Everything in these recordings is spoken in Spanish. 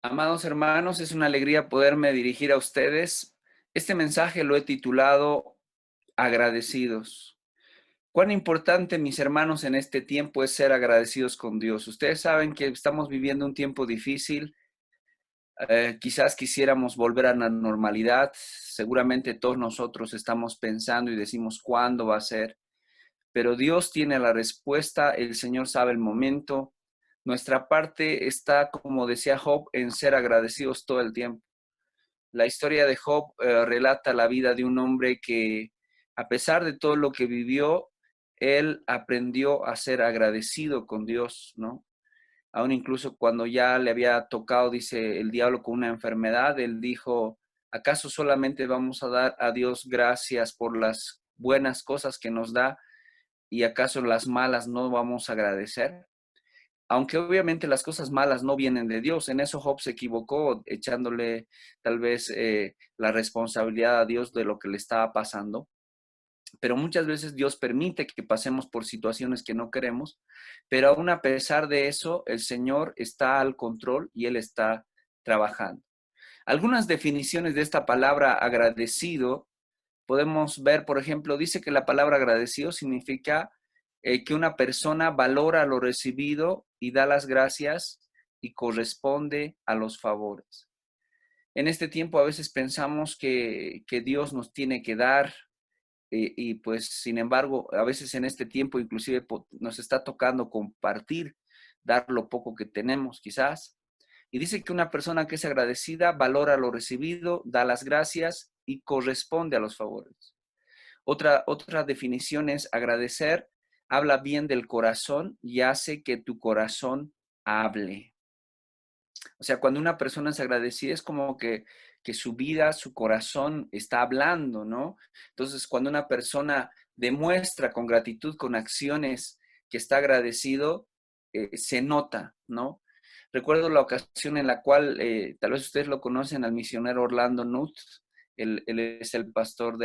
Amados hermanos, es una alegría poderme dirigir a ustedes. Este mensaje lo he titulado Agradecidos. Cuán importante, mis hermanos, en este tiempo es ser agradecidos con Dios. Ustedes saben que estamos viviendo un tiempo difícil. Quizás quisiéramos volver a la normalidad. Seguramente todos nosotros estamos pensando y decimos cuándo va a ser. Pero Dios tiene la respuesta, el Señor sabe el momento. Nuestra parte está, como decía Job, en ser agradecidos todo el tiempo. La historia de Job relata la vida de un hombre que, a pesar de todo lo que vivió, él aprendió a ser agradecido con Dios, ¿no? Aún incluso cuando ya le había tocado, dice el diablo, con una enfermedad, él dijo, ¿acaso solamente vamos a dar a Dios gracias por las buenas cosas que nos da y acaso las malas no vamos a agradecer? Aunque obviamente las cosas malas no vienen de Dios, en eso Job se equivocó, echándole tal vez la responsabilidad a Dios de lo que le estaba pasando, pero muchas veces Dios permite que pasemos por situaciones que no queremos, pero aún a pesar de eso, el Señor está al control y Él está trabajando. Algunas definiciones de esta palabra agradecido podemos ver, por ejemplo, dice que la palabra agradecido significa que una persona valora lo recibido y da las gracias y corresponde a los favores. En este tiempo a veces pensamos que Dios nos tiene que dar y pues sin embargo a veces en este tiempo inclusive nos está tocando compartir, dar lo poco que tenemos quizás. Y dice que una persona que es agradecida valora lo recibido, da las gracias y corresponde a los favores. Otra definición es agradecer, habla bien del corazón y hace que tu corazón hable. O sea, cuando una persona es agradecida es como que su vida, su corazón está hablando, ¿no? Entonces, cuando una persona demuestra con gratitud, con acciones que está agradecido, se nota, ¿no? Recuerdo la ocasión en la cual, tal vez ustedes lo conocen, al misionero Orlando Nutt. Él es el pastor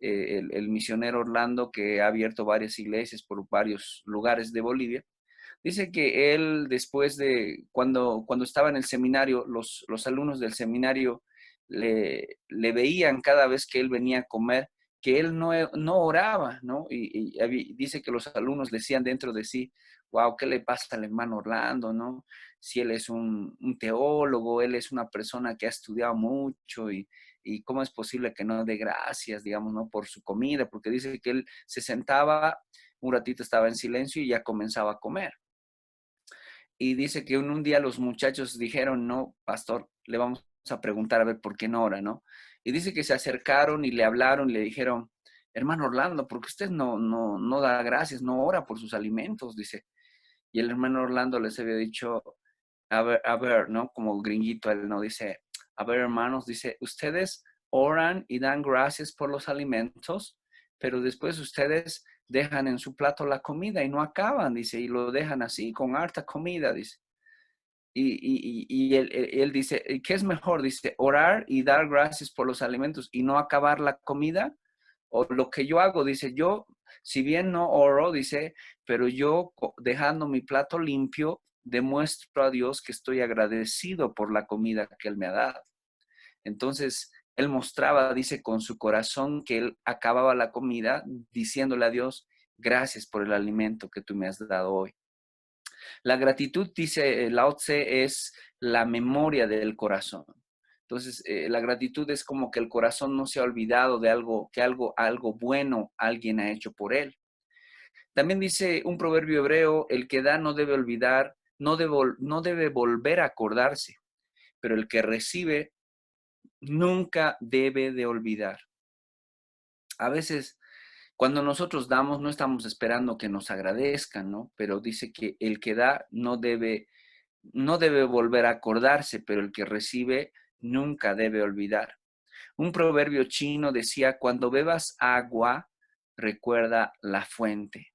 el misionero Orlando que ha abierto varias iglesias por varios lugares de Bolivia. Dice que él después de, cuando estaba en el seminario, los alumnos del seminario le veían cada vez que él venía a comer, que él no oraba, ¿no? Dice que los alumnos decían dentro de sí, wow, ¿qué le pasa al hermano Orlando, no? Si él es un teólogo, él es una persona que ha estudiado mucho y cómo es posible que no dé gracias, digamos, ¿no? Por su comida, porque dice que él se sentaba, un ratito estaba en silencio y ya comenzaba a comer. Y dice que un día los muchachos dijeron, no, pastor, le vamos a preguntar a ver por qué no ora, ¿no? Y dice que se acercaron y le hablaron y le dijeron, hermano Orlando, ¿por qué usted no da gracias, no ora por sus alimentos? Dice. Y el hermano Orlando les había dicho, a ver, ¿no? Como gringuito, él no dice, a ver, hermanos, dice, ustedes oran y dan gracias por los alimentos, pero después ustedes dejan en su plato la comida y no acaban, dice, y lo dejan así, con harta comida, dice. Y él dice, ¿qué es mejor? Dice, orar y dar gracias por los alimentos y no acabar la comida. O lo que yo hago, dice, yo, si bien no oro, dice, pero yo dejando mi plato limpio, demuestro a Dios que estoy agradecido por la comida que Él me ha dado. Entonces, él mostraba, dice, con su corazón que él acababa la comida diciéndole a Dios, gracias por el alimento que tú me has dado hoy. La gratitud, dice Lao Tse, es la memoria del corazón. Entonces, la gratitud es como que el corazón no se ha olvidado de algo, que algo bueno alguien ha hecho por él. También dice un proverbio hebreo, el que da no debe olvidar, no debe volver a acordarse, pero el que recibe nunca debe de olvidar. A veces, cuando nosotros damos, no estamos esperando que nos agradezcan, ¿no? Pero dice que el que da no debe volver a acordarse, pero el que recibe nunca debe olvidar. Un proverbio chino decía, cuando bebas agua, recuerda la fuente.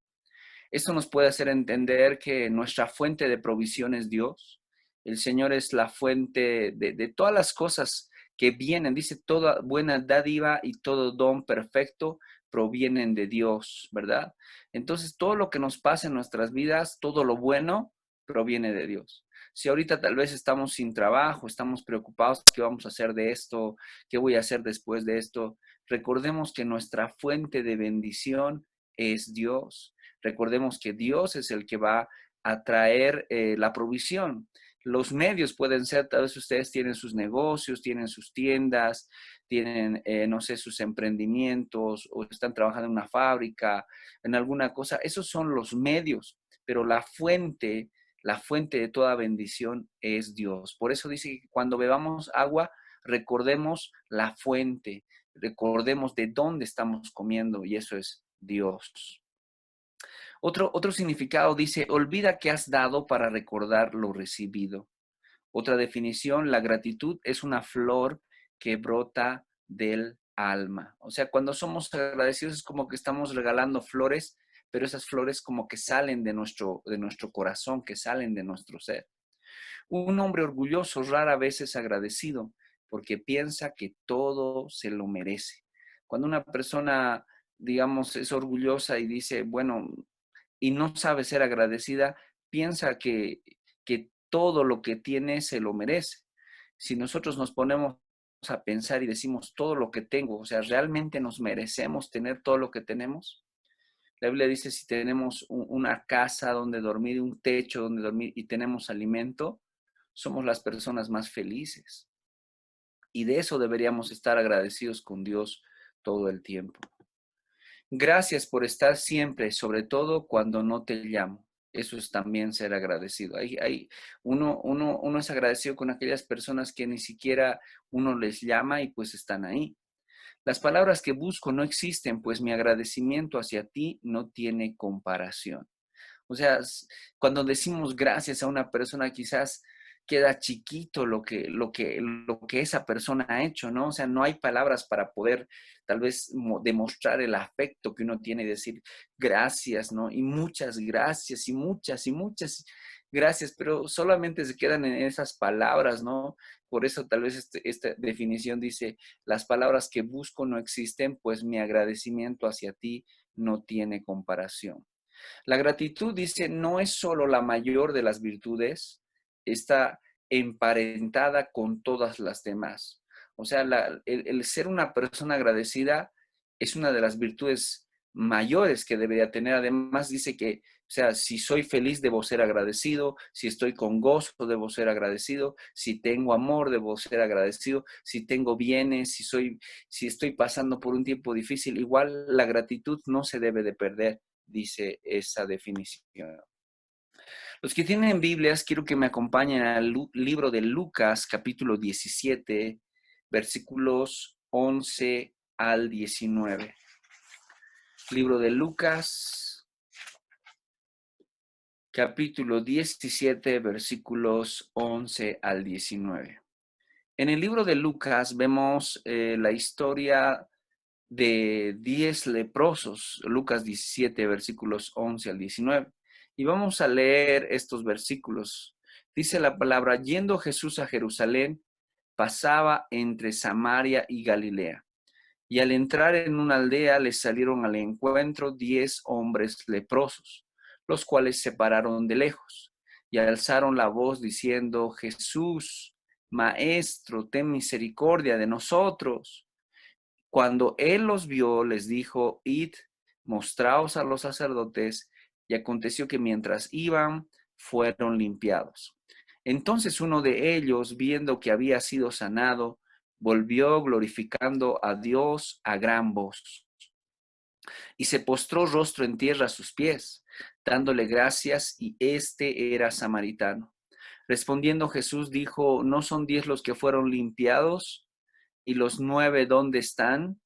Esto nos puede hacer entender que nuestra fuente de provisión es Dios. El Señor es la fuente de todas las cosas que vienen. Dice, toda buena dádiva y todo don perfecto provienen de Dios, ¿verdad? Entonces, todo lo que nos pasa en nuestras vidas, todo lo bueno, proviene de Dios. Si ahorita tal vez estamos sin trabajo, estamos preocupados, ¿qué vamos a hacer de esto? ¿Qué voy a hacer después de esto? Recordemos que nuestra fuente de bendición es Dios. Recordemos que Dios es el que va a traer la provisión. Los medios pueden ser, tal vez ustedes tienen sus negocios, tienen sus tiendas, tienen, no sé, sus emprendimientos o están trabajando en una fábrica, en alguna cosa. Esos son los medios, pero la fuente de toda bendición es Dios. Por eso dice que cuando bebamos agua, recordemos la fuente, recordemos de dónde estamos comiendo y eso es Dios. Otro significado dice, olvida que has dado para recordar lo recibido. Otra definición, la gratitud es una flor que brota del alma. O sea, cuando somos agradecidos es como que estamos regalando flores, pero esas flores como que salen de nuestro corazón, que salen de nuestro ser. Un hombre orgulloso rara vez es agradecido porque piensa que todo se lo merece. Cuando una persona, digamos, es orgullosa y dice, bueno, y no sabe ser agradecida, piensa que todo lo que tiene se lo merece. Si nosotros nos ponemos a pensar y decimos todo lo que tengo, o sea, ¿realmente nos merecemos tener todo lo que tenemos? La Biblia dice, si tenemos una casa donde dormir, un techo donde dormir y tenemos alimento, somos las personas más felices. Y de eso deberíamos estar agradecidos con Dios todo el tiempo. Gracias por estar siempre, sobre todo cuando no te llamo. Eso es también ser agradecido. Uno es agradecido con aquellas personas que ni siquiera uno les llama y pues están ahí. Las palabras que busco no existen, pues mi agradecimiento hacia ti no tiene comparación. O sea, cuando decimos gracias a una persona, quizás queda chiquito lo que esa persona ha hecho, ¿no? O sea, no hay palabras para poder tal vez demostrar el afecto que uno tiene y decir gracias, ¿no? Y muchas gracias y muchas gracias, pero solamente se quedan en esas palabras, ¿no? Por eso tal vez esta definición dice, las palabras que busco no existen, pues mi agradecimiento hacia ti no tiene comparación. La gratitud, dice, no es solo la mayor de las virtudes, está emparentada con todas las demás. O sea, el ser una persona agradecida es una de las virtudes mayores que debería tener. Además, dice que, o sea, si soy feliz, debo ser agradecido. Si estoy con gozo, debo ser agradecido. Si tengo amor, debo ser agradecido. Si tengo bienes, si estoy pasando por un tiempo difícil, igual la gratitud no se debe de perder, dice esa definición. Los que tienen Biblias, quiero que me acompañen al libro de Lucas, capítulo 17, versículos 11 al 19. Libro de Lucas, capítulo 17, versículos 11 al 19. En el libro de Lucas vemos la historia de 10 leprosos, Lucas 17, versículos 11 al 19. Y vamos a leer estos versículos. Dice la palabra, yendo Jesús a Jerusalén, pasaba entre Samaria y Galilea. Y al entrar en una aldea les salieron al encuentro 10 hombres leprosos, los cuales se pararon de lejos y alzaron la voz diciendo, Jesús, Maestro, ten misericordia de nosotros. Cuando él los vio, les dijo, id, mostraos a los sacerdotes, y aconteció que mientras iban, fueron limpiados. Entonces uno de ellos, viendo que había sido sanado, volvió glorificando a Dios a gran voz, y se postró rostro en tierra a sus pies, dándole gracias, y este era samaritano. Respondiendo Jesús dijo, ¿no son 10 los que fueron limpiados? ¿Y los 9 dónde están?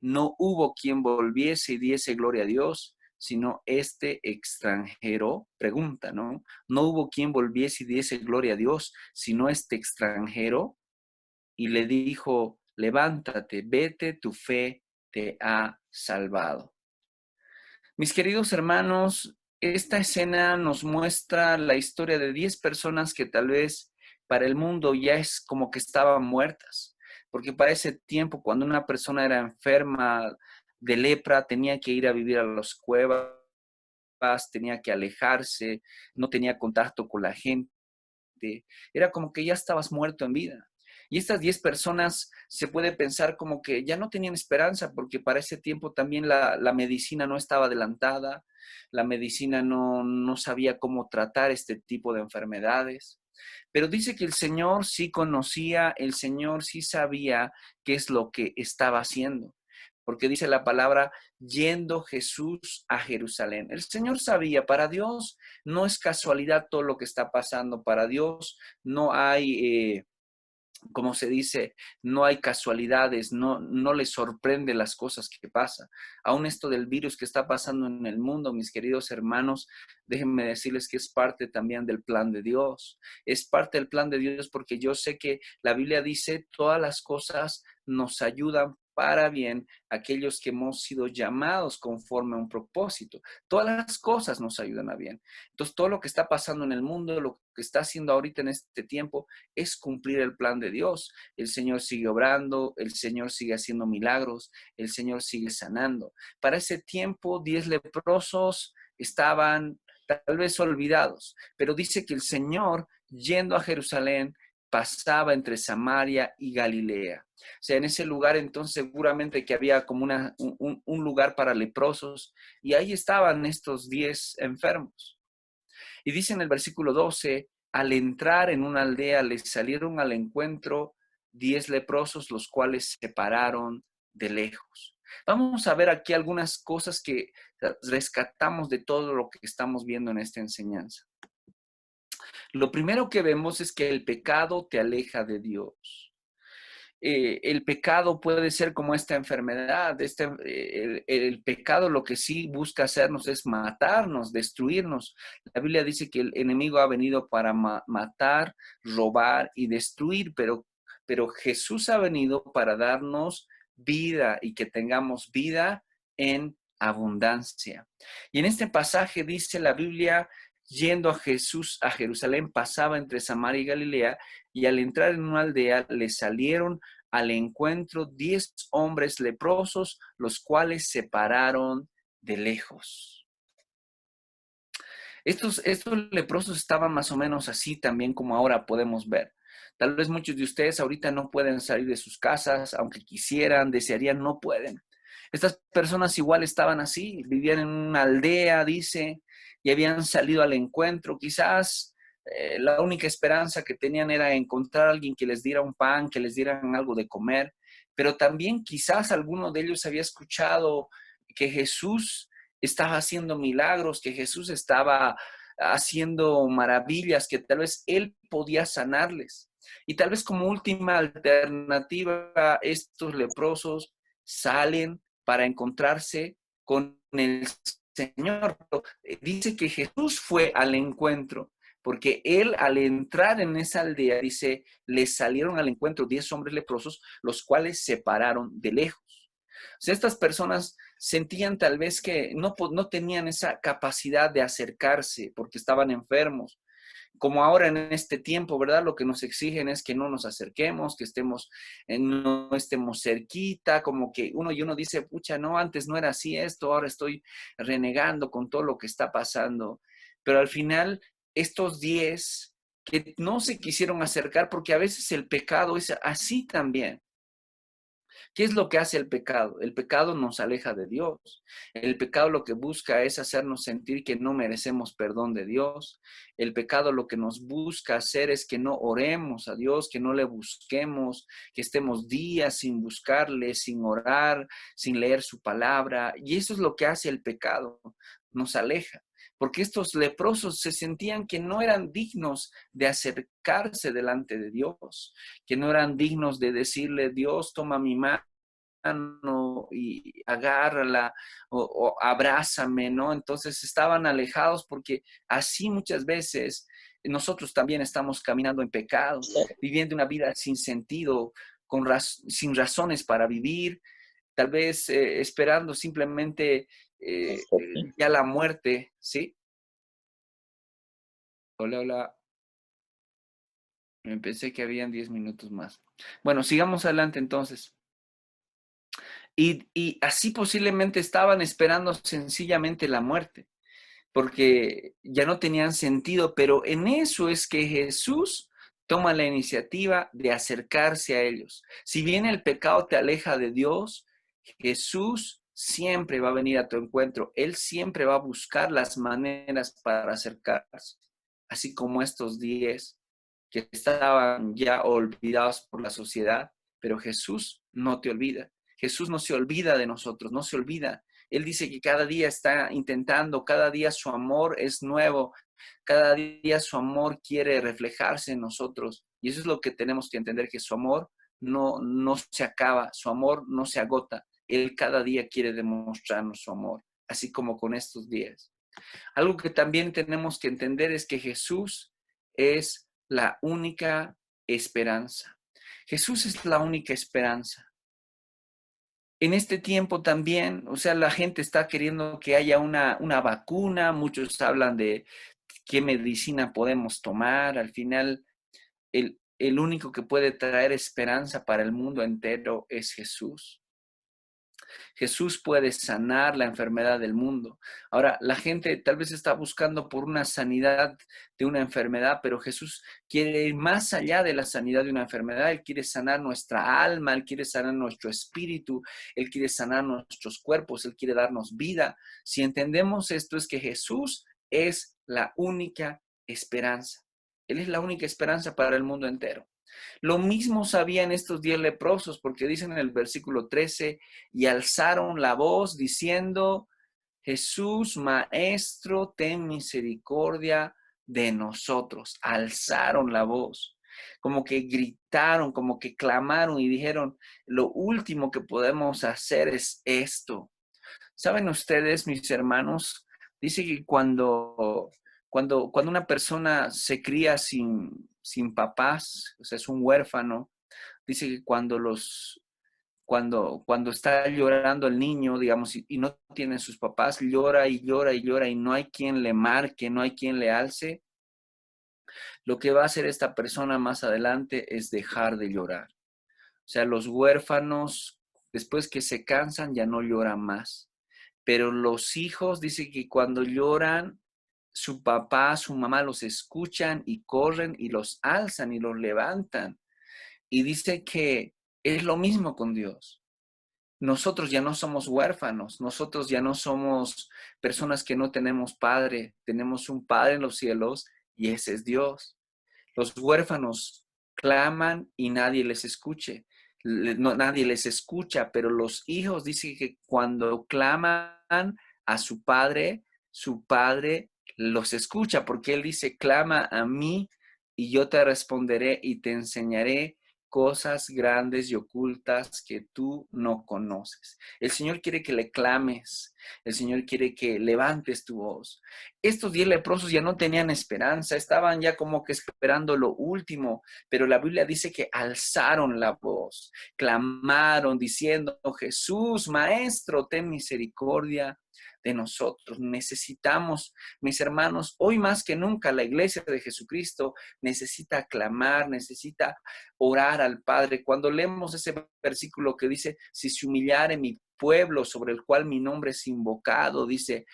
No hubo quien volviese y diese gloria a Dios, sino este extranjero, pregunta, ¿no? No hubo quien volviese y diese gloria a Dios, sino este extranjero, y le dijo, levántate, vete, tu fe te ha salvado. Mis queridos hermanos, esta escena nos muestra la historia de 10 personas que tal vez para el mundo ya es como que estaban muertas, porque para ese tiempo cuando una persona era enferma de lepra tenía que ir a vivir a las cuevas, tenía que alejarse, no tenía contacto con la gente muerte, era como que ya estabas muerto en vida. Y estas 10 personas se puede pensar como que ya no tenían esperanza, porque para ese tiempo también la medicina no estaba adelantada, la medicina no sabía cómo tratar este tipo de enfermedades. Pero dice que el Señor sí conocía, el Señor sí sabía qué es lo que estaba haciendo. Porque dice la palabra, yendo Jesús a Jerusalén. El Señor sabía, para Dios no es casualidad todo lo que está pasando, para Dios no hay como se dice, no hay casualidades, no les sorprende las cosas que pasan. Aún esto del virus que está pasando en el mundo, mis queridos hermanos, déjenme decirles que es parte también del plan de Dios. Es parte del plan de Dios porque yo sé que la Biblia dice todas las cosas nos ayudan para bien aquellos que hemos sido llamados conforme a un propósito. Todas las cosas nos ayudan a bien. Entonces, todo lo que está pasando en el mundo, lo que está haciendo ahorita en este tiempo, es cumplir el plan de Dios. El Señor sigue obrando, el Señor sigue haciendo milagros, el Señor sigue sanando. Para ese tiempo, 10 leprosos estaban tal vez olvidados, pero dice que el Señor, yendo a Jerusalén, pasaba entre Samaria y Galilea. O sea, en ese lugar entonces seguramente que había como un lugar para leprosos y ahí estaban estos 10 enfermos. Y dice en el versículo 12, al entrar en una aldea les salieron al encuentro 10 leprosos, los cuales se pararon de lejos. Vamos a ver aquí algunas cosas que rescatamos de todo lo que estamos viendo en esta enseñanza. Lo primero que vemos es que el pecado te aleja de Dios. El pecado puede ser como esta enfermedad. El pecado lo que sí busca hacernos es matarnos, destruirnos. La Biblia dice que el enemigo ha venido para matar, robar y destruir, pero Jesús ha venido para darnos vida y que tengamos vida en abundancia. Y en este pasaje dice la Biblia, yendo a Jesús a Jerusalén, pasaba entre Samaria y Galilea, y al entrar en una aldea le salieron al encuentro 10 hombres leprosos, los cuales se pararon de lejos. Estos leprosos estaban más o menos así también como ahora podemos ver. Tal vez muchos de ustedes ahorita no pueden salir de sus casas, aunque quisieran, desearían, no pueden. Estas personas igual estaban así, vivían en una aldea, dice, y habían salido al encuentro. Quizás la única esperanza que tenían era encontrar a alguien que les diera un pan, que les dieran algo de comer, pero también quizás alguno de ellos había escuchado que Jesús estaba haciendo milagros, que Jesús estaba haciendo maravillas, que tal vez Él podía sanarles. Y tal vez como última alternativa, estos leprosos salen para encontrarse con el Señor. Dice que Jesús fue al encuentro, porque Él al entrar en esa aldea, dice, les salieron al encuentro 10 hombres leprosos, los cuales se pararon de lejos. O sea, estas personas sentían tal vez que no tenían esa capacidad de acercarse porque estaban enfermos. Como ahora en este tiempo, ¿verdad? Lo que nos exigen es que no nos acerquemos, que no estemos cerquita, como que uno dice, pucha, no, antes no era así esto, ahora estoy renegando con todo lo que está pasando. Pero al final, estos 10 que no se quisieron acercar, porque a veces el pecado es así también. ¿Qué es lo que hace el pecado? El pecado nos aleja de Dios. El pecado lo que busca es hacernos sentir que no merecemos perdón de Dios. El pecado lo que nos busca hacer es que no oremos a Dios, que no le busquemos, que estemos días sin buscarle, sin orar, sin leer su palabra. Y eso es lo que hace el pecado, nos aleja. Porque estos leprosos se sentían que no eran dignos de acercarse delante de Dios, que no eran dignos de decirle, Dios, toma mi mano y agárrala o abrázame, ¿no? Entonces estaban alejados porque así muchas veces nosotros también estamos caminando en pecado, viviendo una vida sin sentido, sin razones para vivir, tal vez esperando simplemente ya la muerte, ¿sí? Hola, hola. Me pensé que habían 10 minutos más. Bueno, sigamos adelante entonces. Y así posiblemente estaban esperando sencillamente la muerte. porque ya no tenían sentido, pero en eso es que Jesús toma la iniciativa de acercarse a ellos. Si bien el pecado te aleja de Dios, Jesús siempre va a venir a tu encuentro. Él siempre va a buscar las maneras para acercarse, así como estos 10 que estaban ya olvidados por la sociedad, pero Jesús no te olvida. Jesús no se olvida de nosotros, no se olvida. Él dice que cada día está intentando, cada día su amor es nuevo, cada día su amor quiere reflejarse en nosotros. Y eso es lo que tenemos que entender, que su amor no se acaba, su amor no se agota. Él cada día quiere demostrarnos su amor, así como con estos días. Algo que también tenemos que entender es que Jesús es la única esperanza. Jesús es la única esperanza. En este tiempo también, o sea, la gente está queriendo que haya una vacuna, muchos hablan de qué medicina podemos tomar. Al final, el único que puede traer esperanza para el mundo entero es Jesús. Jesús puede sanar la enfermedad del mundo. Ahora, la gente tal vez está buscando por una sanidad de una enfermedad, pero Jesús quiere ir más allá de la sanidad de una enfermedad. Él quiere sanar nuestra alma, Él quiere sanar nuestro espíritu, Él quiere sanar nuestros cuerpos, Él quiere darnos vida. Si entendemos esto, es que Jesús es la única esperanza. Él es la única esperanza para el mundo entero. Lo mismo sabían estos 10 leprosos, porque dicen en el versículo 13, y alzaron la voz diciendo, Jesús, Maestro, ten misericordia de nosotros. Alzaron la voz, como que gritaron, como que clamaron y dijeron, lo último que podemos hacer es esto. ¿Saben ustedes, mis hermanos? Dice que cuando una persona se cría sin papás, o sea, es un huérfano, dice que cuando está llorando el niño, digamos, y no tiene sus papás, llora y llora y llora y no hay quien le marque, no hay quien le alce, lo que va a hacer esta persona más adelante es dejar de llorar. O sea, los huérfanos, después que se cansan, ya no lloran más. Pero los hijos, dice que cuando lloran, su papá, su mamá los escuchan y corren y los alzan y los levantan. Y dice que es lo mismo con Dios. Nosotros ya no somos huérfanos, nosotros ya no somos personas que no tenemos padre, tenemos un padre en los cielos y ese es Dios. Los huérfanos claman y nadie les escuche. No, nadie les escucha, pero los hijos dicen que cuando claman a su padre los escucha, porque él dice, clama a mí y yo te responderé y te enseñaré cosas grandes y ocultas que tú no conoces. El Señor quiere que le clames, el Señor quiere que levantes tu voz. Estos 10 leprosos ya no tenían esperanza, estaban ya como que esperando lo último, pero la Biblia dice que alzaron la voz, clamaron diciendo, Jesús, Maestro, ten misericordia de nosotros. Necesitamos, mis hermanos, hoy más que nunca la iglesia de Jesucristo necesita clamar, necesita orar al Padre. Cuando leemos ese versículo que dice, si se humillare mi pueblo sobre el cual mi nombre es invocado, dice,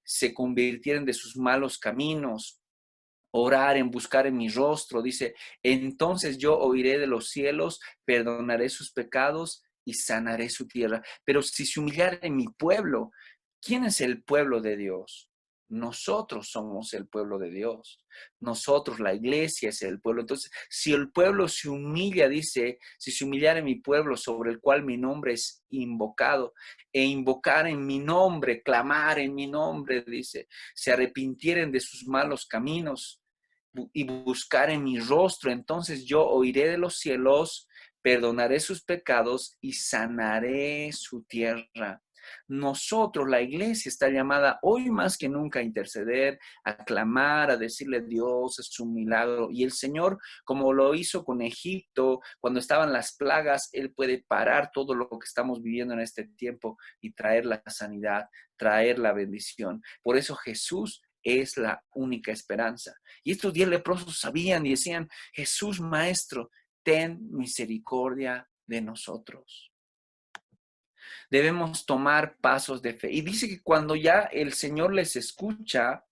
se convirtieren de sus malos caminos, orar en buscar en mi rostro, dice, entonces yo oiré de los cielos, perdonaré sus pecados y sanaré su tierra. Pero si se humillare en mi pueblo, ¿quién es el pueblo de Dios? Nosotros somos el pueblo de Dios. Nosotros, la iglesia, es el pueblo. Entonces, si el pueblo se humilla, dice, si se humillara mi pueblo sobre el cual mi nombre es invocado, e invocar en mi nombre, clamar en mi nombre, dice, se arrepintieren de sus malos caminos y buscar en mi rostro, entonces yo oiré de los cielos, perdonaré sus pecados y sanaré su tierra. Nosotros, la iglesia, está llamada hoy más que nunca a interceder, a clamar, a decirle a Dios, es un milagro. Y el Señor, como lo hizo con Egipto, cuando estaban las plagas, Él puede parar todo lo que estamos viviendo en este tiempo y traer la sanidad, traer la bendición. Por eso Jesús es la única esperanza. Y estos 10 leprosos sabían y decían, Jesús, Maestro, ten misericordia de nosotros. Debemos tomar pasos de fe. Y dice que cuando ya el Señor les escucha,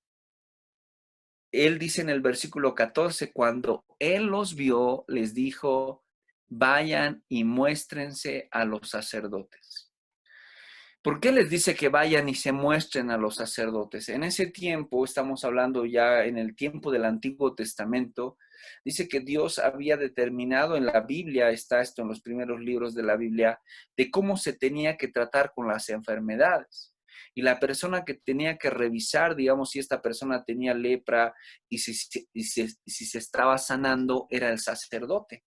Él dice en el versículo 14, cuando Él los vio, les dijo, vayan y muéstrense a los sacerdotes. ¿Por qué les dice que vayan y se muestren a los sacerdotes? En ese tiempo, estamos hablando ya en el tiempo del Antiguo Testamento, dice que Dios había determinado en la Biblia, está esto en los primeros libros de la Biblia, de cómo se tenía que tratar con las enfermedades. Y la persona que tenía que revisar, digamos, si esta persona tenía lepra y si se estaba sanando, era el sacerdote.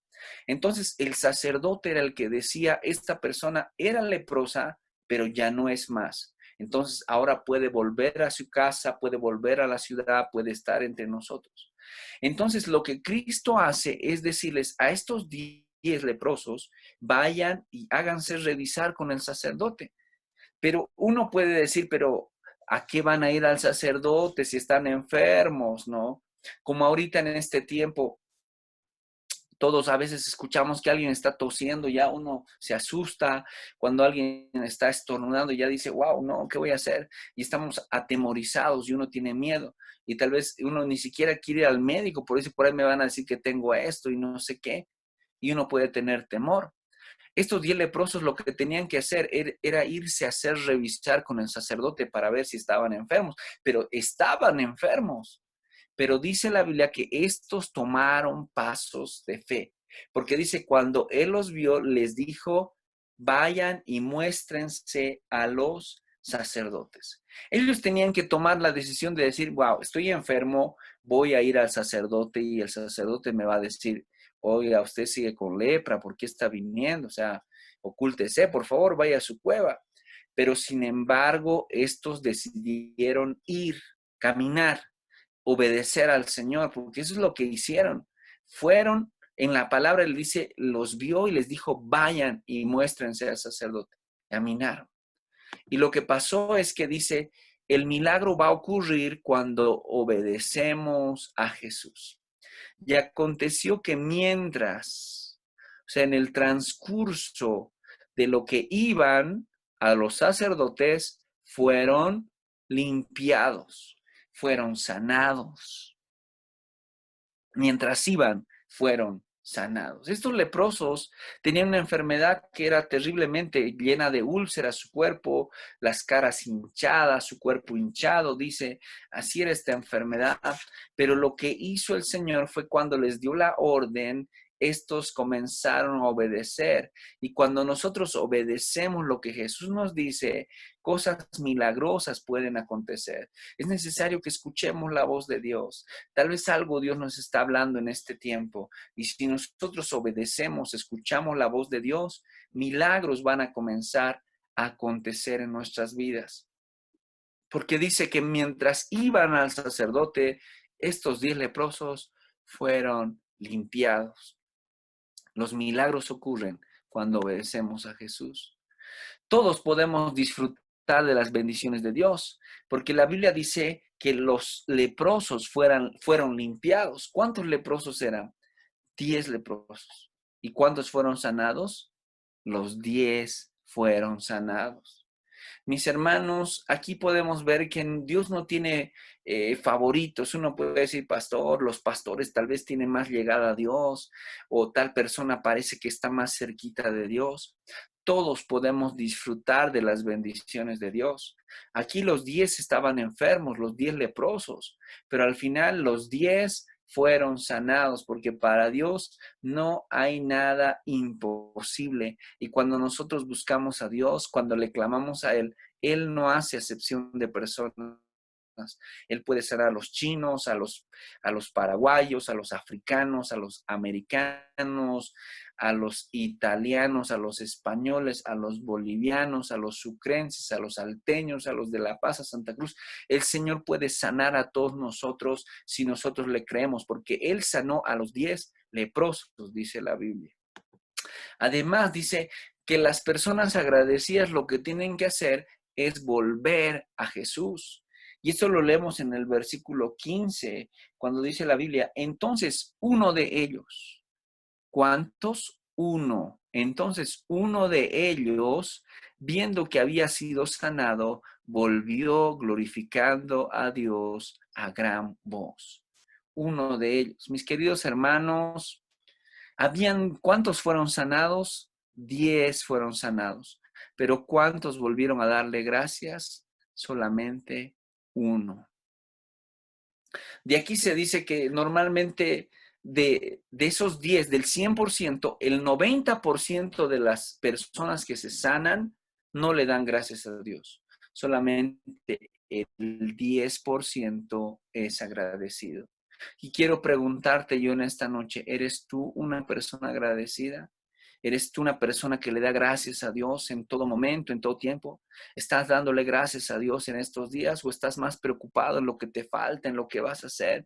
Entonces, el sacerdote era el que decía, esta persona era leprosa, pero ya no es más. Entonces ahora puede volver a su casa, puede volver a la ciudad, puede estar entre nosotros. Entonces lo que Cristo hace es decirles a estos 10 leprosos, vayan y háganse revisar con el sacerdote. Pero uno puede decir, pero ¿a qué van a ir al sacerdote si están enfermos, no? Como ahorita en este tiempo, todos a veces escuchamos que alguien está tosiendo, ya uno se asusta, cuando alguien está estornudando ya dice, wow, no, ¿qué voy a hacer? Y estamos atemorizados y uno tiene miedo y tal vez uno ni siquiera quiere ir al médico, por eso por ahí me van a decir que tengo esto y no sé qué, y uno puede tener temor. Estos 10 leprosos lo que tenían que hacer era irse a hacer revisar con el sacerdote para ver si estaban enfermos, pero estaban enfermos. Pero dice la Biblia que estos tomaron pasos de fe, porque dice, cuando Él los vio, les dijo, vayan y muéstrense a los sacerdotes. Ellos tenían que tomar la decisión de decir, wow, estoy enfermo, voy a ir al sacerdote y el sacerdote me va a decir, oiga, usted sigue con lepra, ¿por qué está viniendo? O sea, ocúltese, por favor, vaya a su cueva. Pero sin embargo, estos decidieron ir, caminar, obedecer al Señor, porque eso es lo que hicieron. Fueron, en la palabra él dice, los vio y les dijo, vayan y muéstrense al sacerdote. Caminaron. Y lo que pasó es que dice, el milagro va a ocurrir cuando obedecemos a Jesús. Y aconteció que mientras, o sea, en el transcurso de lo que iban a los sacerdotes, fueron limpiados, fueron sanados. Mientras iban, fueron sanados. Estos leprosos tenían una enfermedad que era terriblemente llena de úlceras, su cuerpo, las caras hinchadas, su cuerpo hinchado, dice, así era esta enfermedad. Pero lo que hizo el Señor fue cuando les dio la orden, estos comenzaron a obedecer. Y cuando nosotros obedecemos lo que Jesús nos dice, cosas milagrosas pueden acontecer. Es necesario que escuchemos la voz de Dios. Tal vez algo Dios nos está hablando en este tiempo. Y si nosotros obedecemos, escuchamos la voz de Dios, milagros van a comenzar a acontecer en nuestras vidas. Porque dice que mientras iban al sacerdote, estos 10 leprosos fueron limpiados. Los milagros ocurren cuando obedecemos a Jesús. Todos podemos disfrutar de las bendiciones de Dios, porque la Biblia dice que los leprosos fueron limpiados. ¿Cuántos leprosos eran? 10 leprosos. ¿Y cuántos fueron sanados? Los 10 fueron sanados. Mis hermanos, aquí podemos ver que Dios no tiene favoritos. Uno puede decir, pastor, los pastores tal vez tienen más llegada a Dios o tal persona parece que está más cerquita de Dios. Todos podemos disfrutar de las bendiciones de Dios. Aquí los 10 estaban enfermos, los 10 leprosos, pero al final los 10 fueron sanados, porque para Dios no hay nada imposible. Y cuando nosotros buscamos a Dios, cuando le clamamos a Él no hace acepción de personas. Él puede sanar a los chinos, a los paraguayos, a los africanos, a los americanos, a los italianos, a los españoles, a los bolivianos, a los sucrenses, a los salteños, a los de La Paz, a Santa Cruz. El Señor puede sanar a todos nosotros si nosotros le creemos, porque Él sanó a los 10 leprosos, dice la Biblia. Además, dice que las personas agradecidas lo que tienen que hacer es volver a Jesús. Y esto lo leemos en el versículo 15, cuando dice la Biblia, entonces uno de ellos, ¿cuántos? Uno. Entonces uno de ellos, viendo que había sido sanado, volvió glorificando a Dios a gran voz. Uno de ellos, mis queridos hermanos, ¿cuántos fueron sanados? 10 fueron sanados. Pero ¿cuántos volvieron a darle gracias? Solamente uno. De aquí se dice que normalmente de esos 10, del 100%, el 90% de las personas que se sanan no le dan gracias a Dios. Solamente el 10% es agradecido. Y quiero preguntarte yo en esta noche, ¿eres tú una persona agradecida? ¿Eres tú una persona que le da gracias a Dios en todo momento, en todo tiempo? ¿Estás dándole gracias a Dios en estos días o estás más preocupado en lo que te falta, en lo que vas a hacer?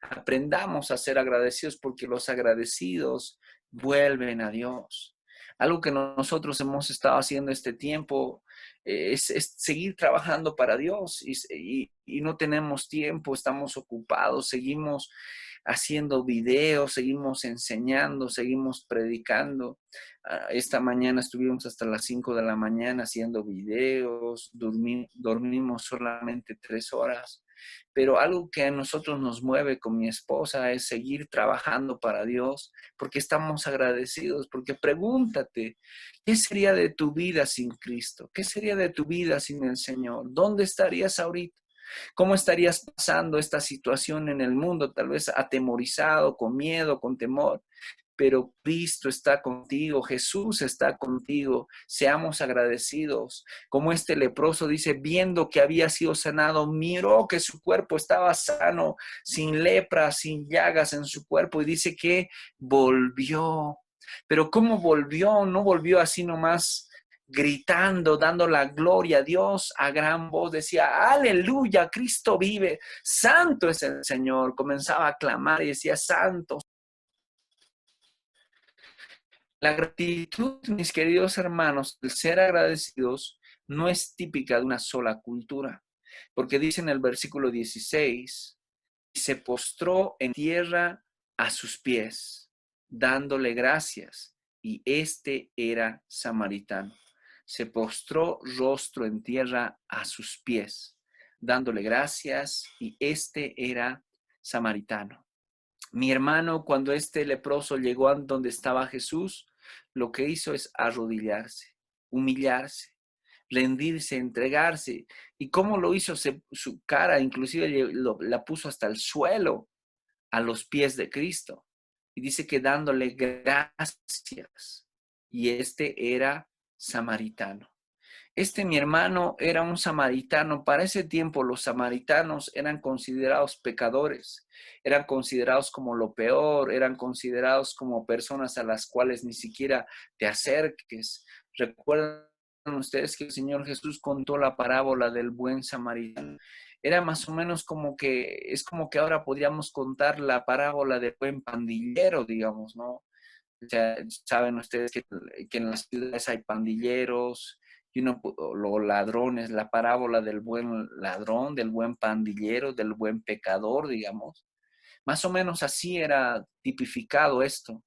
Aprendamos a ser agradecidos porque los agradecidos vuelven a Dios. Algo que nosotros hemos estado haciendo este tiempo es seguir trabajando para Dios y no tenemos tiempo, estamos ocupados, seguimos haciendo videos, seguimos enseñando, seguimos predicando. Esta mañana estuvimos hasta las 5 de la mañana haciendo videos, dormimos solamente 3 horas. Pero algo que a nosotros nos mueve con mi esposa es seguir trabajando para Dios, porque estamos agradecidos, porque pregúntate, ¿qué sería de tu vida sin Cristo? ¿Qué sería de tu vida sin el Señor? ¿Dónde estarías ahorita? ¿Cómo estarías pasando esta situación en el mundo? Tal vez atemorizado, con miedo, con temor. Pero Cristo está contigo, Jesús está contigo. Seamos agradecidos. Como este leproso dice, viendo que había sido sanado, miró que su cuerpo estaba sano, sin lepra, sin llagas en su cuerpo, y dice que volvió. Pero ¿cómo volvió? No volvió así nomás gritando, dando la gloria a Dios a gran voz, decía, aleluya, Cristo vive, santo es el Señor. Comenzaba a clamar y decía, santo. La gratitud, mis queridos hermanos, el ser agradecidos, no es típica de una sola cultura, porque dice en el versículo 16, se postró en tierra a sus pies, dándole gracias, y este era samaritano. Se postró rostro en tierra a sus pies, dándole gracias, y este era samaritano. Mi hermano, cuando este leproso llegó a donde estaba Jesús, lo que hizo es arrodillarse, humillarse, rendirse, entregarse. ¿Y cómo lo hizo? Su cara inclusive la puso hasta el suelo, a los pies de Cristo. Y dice que dándole gracias. Y este era samaritano. Mi hermano era un samaritano. Para ese tiempo los samaritanos eran considerados pecadores, eran considerados como lo peor, eran considerados como personas a las cuales ni siquiera te acerques. Recuerdan ustedes que el Señor Jesús contó la parábola del buen samaritano. Era más o menos es como que ahora podríamos contar la parábola del buen pandillero, digamos, ¿no? O sea, saben ustedes que en las ciudades hay pandilleros y los ladrones, la parábola del buen ladrón, del buen pandillero, del buen pecador, digamos. Más o menos así era tipificado esto.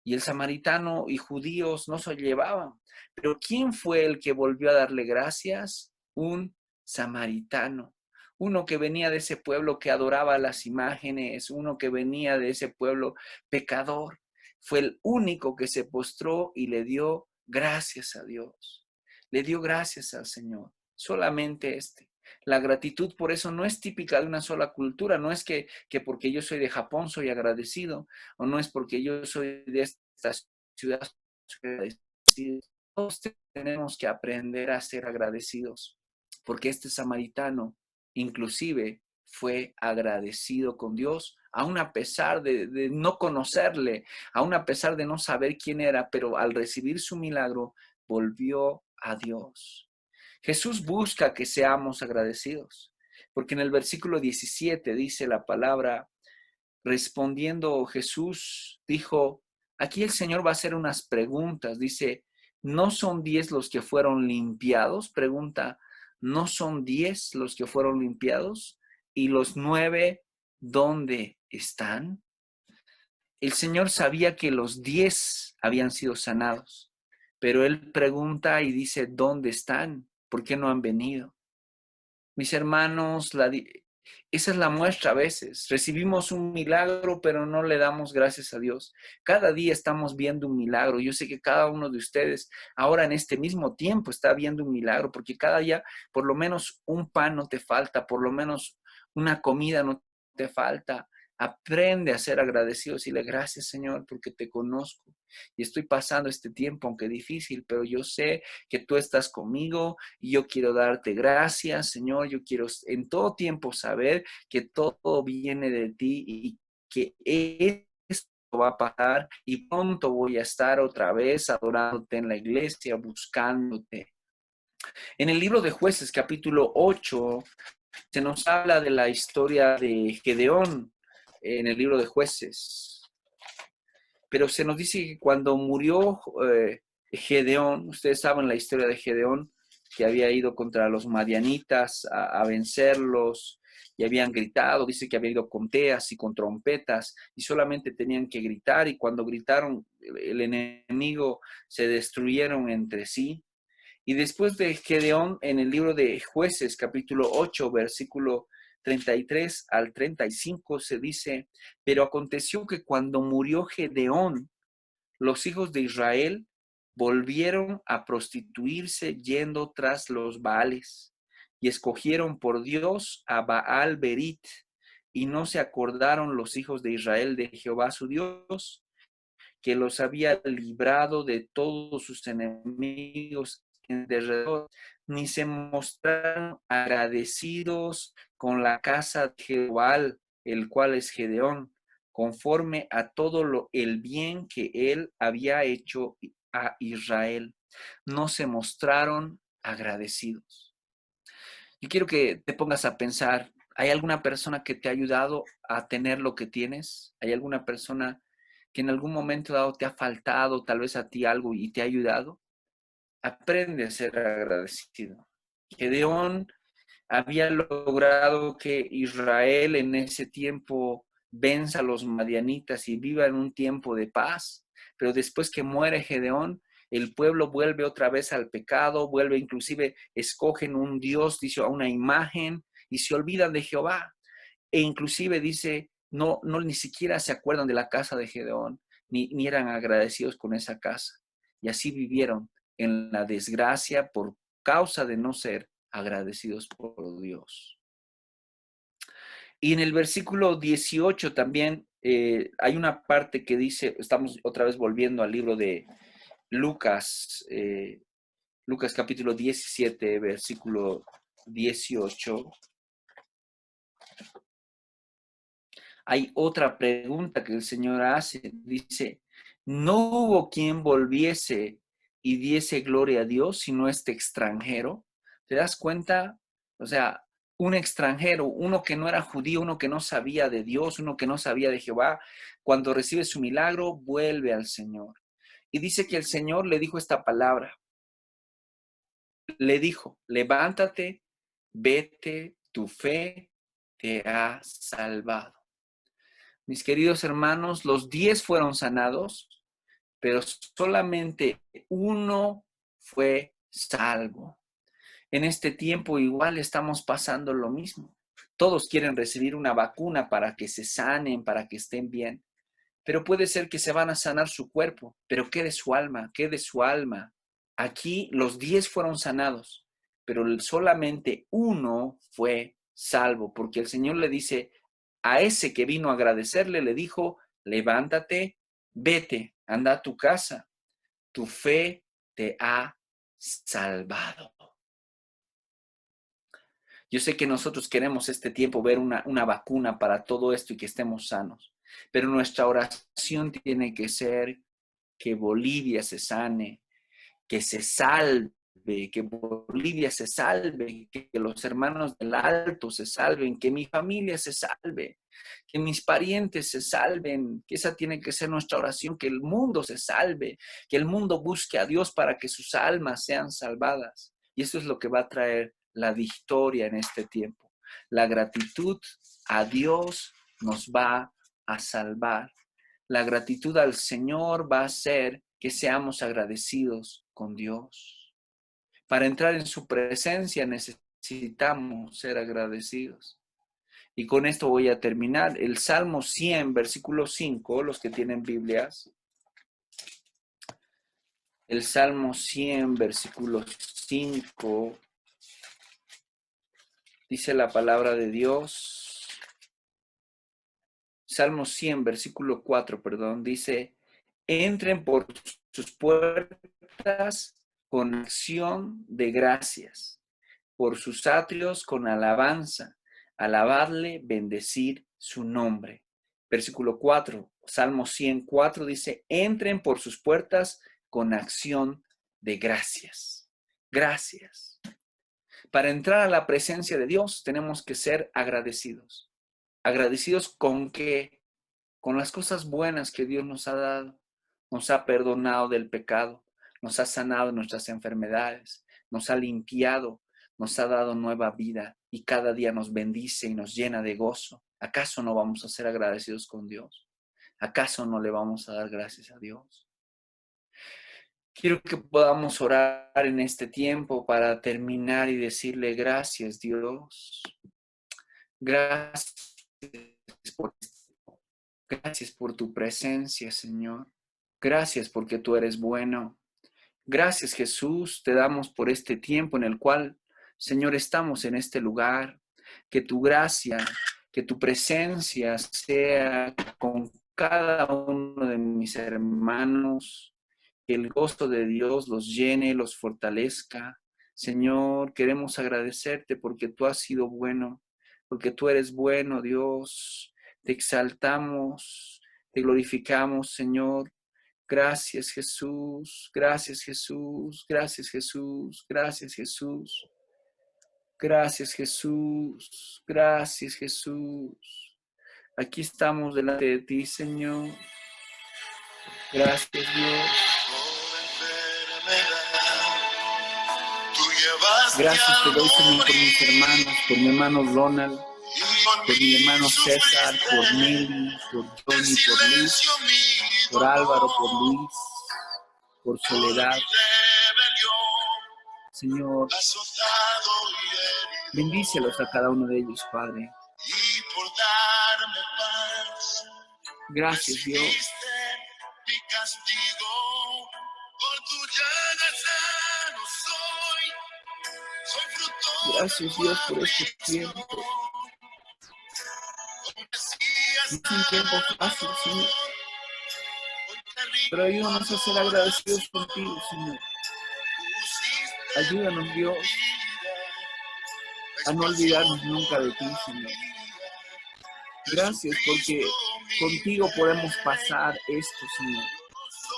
Y el samaritano y judíos no se llevaban. Pero ¿quién fue el que volvió a darle gracias? Un samaritano. Uno que venía de ese pueblo que adoraba las imágenes, uno que venía de ese pueblo pecador. Fue el único que se postró y le dio gracias a Dios. Le dio gracias al Señor. Solamente este. La gratitud por eso no es típica de una sola cultura, no es que porque yo soy de Japón soy agradecido, o no es porque yo soy de esta ciudad soy agradecido. Todos tenemos que aprender a ser agradecidos, porque este samaritano inclusive fue agradecido con Dios, aun a pesar de no conocerle, aun a pesar de no saber quién era, pero al recibir su milagro, volvió a Dios. Jesús busca que seamos agradecidos, porque en el versículo 17 dice la palabra, respondiendo Jesús, dijo, aquí el Señor va a hacer unas preguntas, dice, ¿no son 10 los que fueron limpiados? Pregunta, ¿no son 10 los que fueron limpiados? ¿Y los 9 dónde están? El Señor sabía que los 10 habían sido sanados, Pero él pregunta y dice, ¿dónde están? ¿Por qué no han venido? Mis hermanos, esa es la muestra a veces. Recibimos un milagro, pero no le damos gracias a Dios. Cada día estamos viendo un milagro. Yo sé que cada uno de ustedes ahora en este mismo tiempo está viendo un milagro, porque cada día por lo menos un pan no te falta, por lo menos una comida no te falta. Aprende a ser agradecido y decirle gracias, Señor, porque te conozco y estoy pasando este tiempo, aunque difícil, pero yo sé que tú estás conmigo y yo quiero darte gracias, Señor. Yo quiero en todo tiempo saber que todo viene de ti y que esto va a pasar y pronto voy a estar otra vez adorándote en la iglesia, buscándote. En el libro de Jueces, capítulo 8, se nos habla de la historia de Gedeón en el libro de Jueces. Pero se nos dice que cuando murió Gedeón, ustedes saben la historia de Gedeón, que había ido contra los madianitas a vencerlos y habían gritado, dice que había ido con teas y con trompetas y solamente tenían que gritar y cuando gritaron el enemigo se destruyeron entre sí. Y después de Gedeón, en el libro de Jueces, capítulo 8, versículo 33 al 35, se dice, pero aconteció que cuando murió Gedeón, los hijos de Israel volvieron a prostituirse yendo tras los Baales y escogieron por Dios a Baal Berit y no se acordaron los hijos de Israel de Jehová su Dios, que los había librado de todos sus enemigos en derredor, ni se mostraron agradecidos con la casa de Jehová, el cual es Gedeón, conforme a todo el bien que él había hecho a Israel. No se mostraron agradecidos. Yo quiero que te pongas a pensar, ¿hay alguna persona que te ha ayudado a tener lo que tienes? ¿Hay alguna persona que en algún momento dado te ha faltado tal vez a ti algo y te ha ayudado? Aprende a ser agradecido. Gedeón había logrado que Israel en ese tiempo venza a los madianitas y viva en un tiempo de paz, pero después que muere Gedeón, el pueblo vuelve otra vez al pecado, vuelve inclusive, escogen un Dios, dice, a una imagen y se olvidan de Jehová. E inclusive dice, no ni siquiera se acuerdan de la casa de Gedeón, ni eran agradecidos con esa casa. Y así vivieron en la desgracia por causa de no ser agradecidos por Dios. Y en el versículo 18 también hay una parte que dice, estamos otra vez volviendo al libro de Lucas, Lucas capítulo 17, versículo 18. Hay otra pregunta que el Señor hace. Dice, ¿no hubo quien volviese y diese gloria a Dios sino este extranjero? ¿Te das cuenta? O sea, un extranjero, uno que no era judío, uno que no sabía de Dios, uno que no sabía de Jehová, cuando recibe su milagro, vuelve al Señor. Y dice que el Señor le dijo esta palabra. Le dijo, levántate, vete, tu fe te ha salvado. Mis queridos hermanos, los 10 fueron sanados, pero solamente uno fue salvo. En este tiempo igual estamos pasando lo mismo. Todos quieren recibir una vacuna para que se sanen, para que estén bien, pero puede ser que se van a sanar su cuerpo, pero ¿qué de su alma? ¿Qué de su alma? Aquí los 10 fueron sanados, pero solamente uno fue salvo, porque el Señor le dice a ese que vino a agradecerle, le dijo, levántate, vete, anda a tu casa, tu fe te ha salvado. Yo sé que nosotros queremos este tiempo ver una vacuna para todo esto y que estemos sanos, pero nuestra oración tiene que ser que Bolivia se sane, que se salve, que Bolivia se salve, que los hermanos del Alto se salven, que mi familia se salve, que mis parientes se salven, que esa tiene que ser nuestra oración, que el mundo se salve, que el mundo busque a Dios para que sus almas sean salvadas. Y eso es lo que va a traer la victoria en este tiempo. La gratitud a Dios nos va a salvar. La gratitud al Señor va a hacer que seamos agradecidos con Dios. Para entrar en su presencia necesitamos ser agradecidos. Y con esto voy a terminar. El Salmo 100, versículo 5, los que tienen Biblias. El Salmo 100, versículo 5, dice la palabra de Dios. Salmo 100, versículo 4, perdón, dice: entren por sus puertas con acción de gracias, por sus atrios con alabanza, alabadle, bendecir su nombre. Versículo 4, Salmo 104 dice: entren por sus puertas con acción de gracias. Gracias. Para entrar a la presencia de Dios tenemos que ser agradecidos. ¿Agradecidos con qué? Con las cosas buenas que Dios nos ha dado. Nos ha perdonado del pecado, nos ha sanado nuestras enfermedades, nos ha limpiado, nos ha dado nueva vida y cada día nos bendice y nos llena de gozo. ¿Acaso no vamos a ser agradecidos con Dios? ¿Acaso no le vamos a dar gracias a Dios? Quiero que podamos orar en este tiempo para terminar y decirle: gracias, Dios. Gracias por, gracias por tu presencia, Señor. Gracias porque tú eres bueno. Gracias, Jesús, te damos por este tiempo en el cual, Señor, estamos en este lugar. Que tu gracia, que tu presencia sea con cada uno de mis hermanos. Que el gozo de Dios los llene, los fortalezca. Señor, queremos agradecerte porque tú has sido bueno, porque tú eres bueno, Dios. Te exaltamos, te glorificamos, Señor. Gracias, Jesús. Gracias, Jesús. Gracias, Jesús. Gracias, Jesús. Gracias, Jesús. Gracias, Jesús. Aquí estamos delante de ti, Señor. Gracias, Dios. Gracias te doy, Señor, por mis hermanos, por mi hermano Ronald, por mi hermano César, por Nelly, por Johnny, por Luis, por Álvaro, por Luis, por Soledad. Señor, bendícelos a cada uno de ellos, Padre. Gracias, Dios. Gracias, Dios, por este tiempo. No es un tiempo fácil, Señor, pero ayúdanos a ser agradecidos contigo, Señor. Ayúdanos, Dios, a no olvidarnos nunca de ti, Señor. Gracias porque contigo podemos pasar esto, Señor.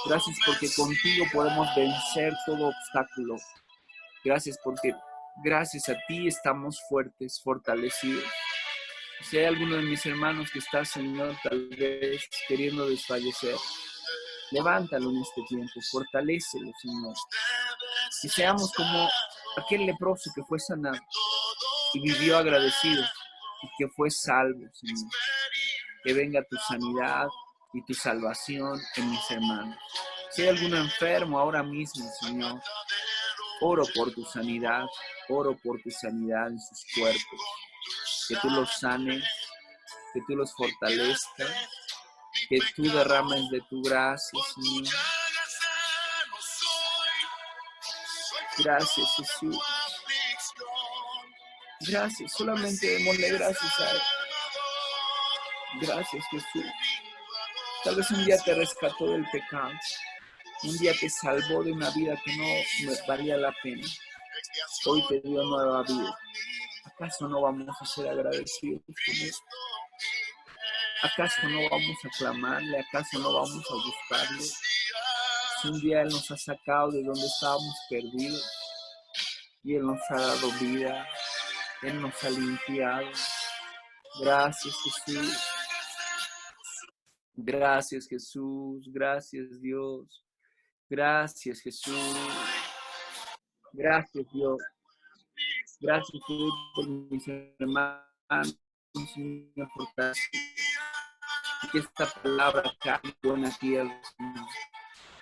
Gracias porque contigo podemos vencer todo obstáculo. Gracias porque gracias a ti estamos fuertes, fortalecidos. Si hay alguno de mis hermanos que está, Señor, tal vez queriendo desfallecer, levántalo en este tiempo, fortalécelo, Señor. Y seamos como aquel leproso que fue sanado y vivió agradecido y que fue salvo, Señor. Que venga tu sanidad y tu salvación en mis hermanos. Si hay alguno enfermo ahora mismo, Señor, oro por tu sanidad en sus cuerpos. Que tú los sanes, que tú los fortalezcas, que tú derrames de tu gracia, Señor. Gracias, Jesús. Gracias, solamente démosle gracias a Él. Gracias, Jesús. Tal vez un día te rescató del pecado. Un día te salvó de una vida que no valía la pena. Hoy te dio nueva vida. ¿Acaso no vamos a ser agradecidos con esto? ¿Acaso no vamos a clamarle? ¿Acaso no vamos a buscarle? Si un día Él nos ha sacado de donde estábamos perdidos y Él nos ha dado vida, Él nos ha limpiado. Gracias, Jesús. Gracias, Jesús. Gracias, Dios. Gracias, Jesús. Gracias, Dios. Gracias, Dios, por mis hermanos, Señor, por que esta palabra caiga en buena tierra, Señor,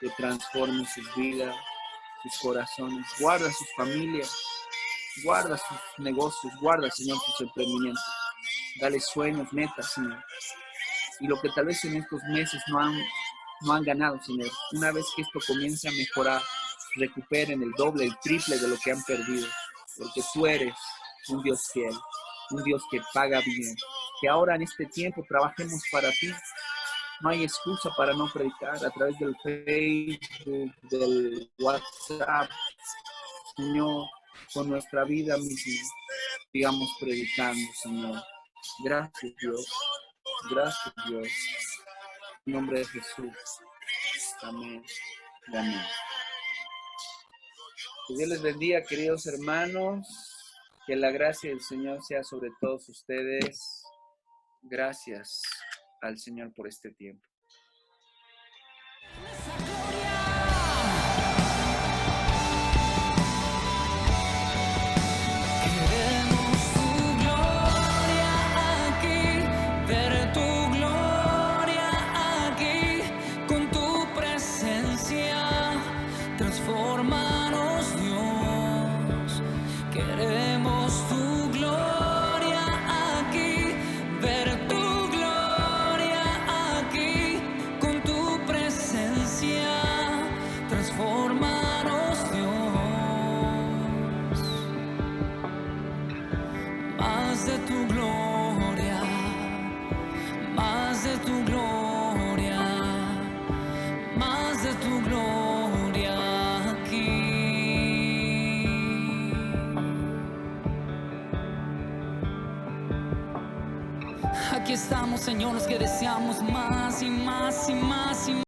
que transforme sus vidas. sus corazones, guarda sus familias, guarda sus negocios, guarda, Señor, sus emprendimientos. Dale sueños, metas, Señor. Y lo que tal vez en estos meses no han ganado, Señor, una vez que esto comience a mejorar, recuperen el doble, el triple de lo que han perdido, porque tú eres un Dios fiel, un Dios que paga bien. Que ahora en este tiempo trabajemos para ti. No hay excusa para no predicar a través del Facebook, del WhatsApp, Señor, con nuestra vida misma, digamos predicando, Señor. Gracias, Dios. Gracias, Dios. En nombre de Jesús. Amén. Amén. Que Dios les bendiga, queridos hermanos. Que la gracia del Señor sea sobre todos ustedes. Gracias al Señor por este tiempo. Transfórmanos, Dios. Queremos tu gloria aquí, ver tu gloria aquí, con tu presencia. Transfórmanos, Dios. Más de tu gloria, más de tu gloria, más de tu gloria. Aquí estamos, Señor, los que deseamos más y más y más y más.